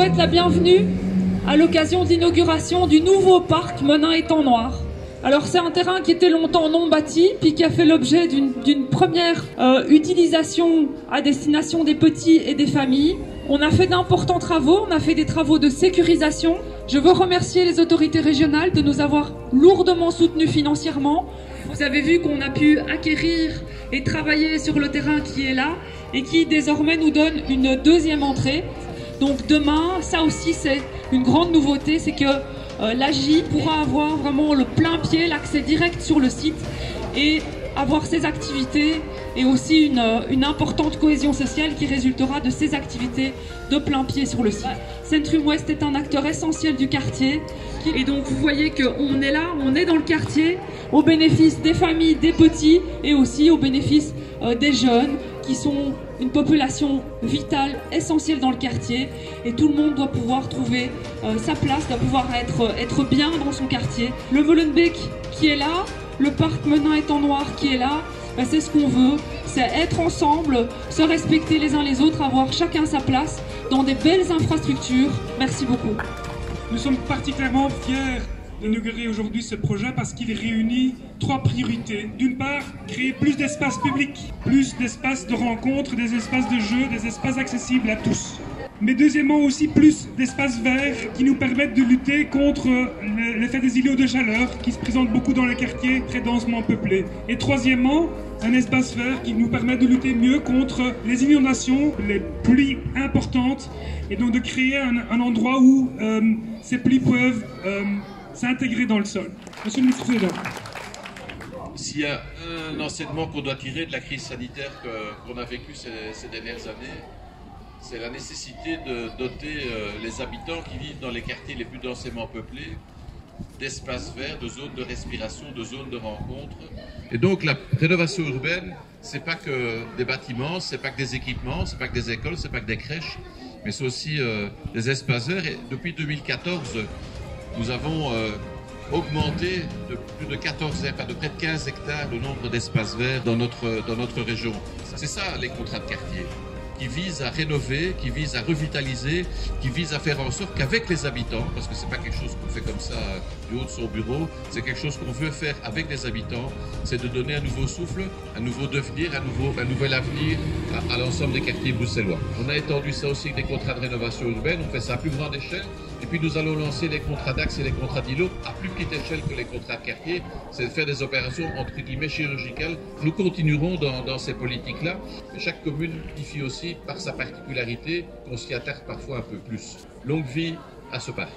souhaite la bienvenue à l'occasion d'inauguration du nouveau parc Menin-Étang-Noir. Alors c'est un terrain qui était longtemps non bâti, puis qui a fait l'objet d'une première utilisation à destination des petits et des familles. On a fait d'importants travaux, on a fait des travaux de sécurisation. Je veux remercier les autorités régionales de nous avoir lourdement soutenus financièrement. Vous avez vu qu'on a pu acquérir et travailler sur le terrain qui est là et qui désormais nous donne une deuxième entrée. Donc demain, ça aussi c'est une grande nouveauté, c'est que l'AJ pourra avoir vraiment le plein pied, l'accès direct sur le site et avoir ses activités et aussi une importante cohésion sociale qui résultera de ces activités de plein pied sur le site. Centrum Ouest est un acteur essentiel du quartier et donc vous voyez qu'on est là, on est dans le quartier au bénéfice des familles, des petits et aussi au bénéfice des jeunes qui sont une population vitale, essentielle dans le quartier et tout le monde doit pouvoir trouver sa place, doit pouvoir être bien dans son quartier. Le Molenbeek qui est là, le parc Menin-Étang-Noir qui est là, ben c'est ce qu'on veut, c'est être ensemble, se respecter les uns les autres, avoir chacun sa place dans des belles infrastructures. Merci beaucoup. Nous sommes particulièrement fiers d'inaugurer aujourd'hui ce projet parce qu'il réunit trois priorités. D'une part, créer plus d'espaces publics, plus d'espaces de rencontres, des espaces de jeux, des espaces accessibles à tous. Mais deuxièmement aussi plus d'espaces verts qui nous permettent de lutter contre l'effet des îlots de chaleur qui se présentent beaucoup dans les quartiers très densément peuplés. Et troisièmement, un espace vert qui nous permet de lutter mieux contre les inondations, les pluies importantes et donc de créer un endroit où ces pluies peuvent s'intégrer dans le sol. Monsieur le ministre président. S'il y a un enseignement qu'on doit tirer de la crise sanitaire qu'on a vécue ces dernières années, c'est la nécessité de doter les habitants qui vivent dans les quartiers les plus densément peuplés d'espaces verts, de zones de respiration, de zones de rencontre. Et donc la rénovation urbaine, c'est pas que des bâtiments, c'est pas que des équipements, c'est pas que des écoles, c'est pas que des crèches, mais c'est aussi des espaces verts. Et depuis 2014, nous avons augmenté de plus de 14 hectares, de près de 15 hectares le nombre d'espaces verts dans notre région. C'est ça les contrats de quartier, qui visent à rénover, qui visent à revitaliser, qui visent à faire en sorte qu'avec les habitants, parce que c'est pas quelque chose qu'on fait comme ça du haut de son bureau, c'est quelque chose qu'on veut faire avec les habitants, c'est de donner un nouveau souffle, un nouveau devenir, un nouvel avenir à l'ensemble des quartiers bruxellois. On a étendu ça aussi avec des contrats de rénovation urbaine, on fait ça à plus grande échelle, et puis nous allons lancer les contrats d'axe et les contrats d'îlot à plus petite échelle que les contrats de quartier, c'est de faire des opérations entre guillemets chirurgicales. Nous continuerons dans ces politiques-là. Chaque commune modifie aussi par sa particularité qu'on s'y attarde parfois un peu plus. Longue vie à ce parc.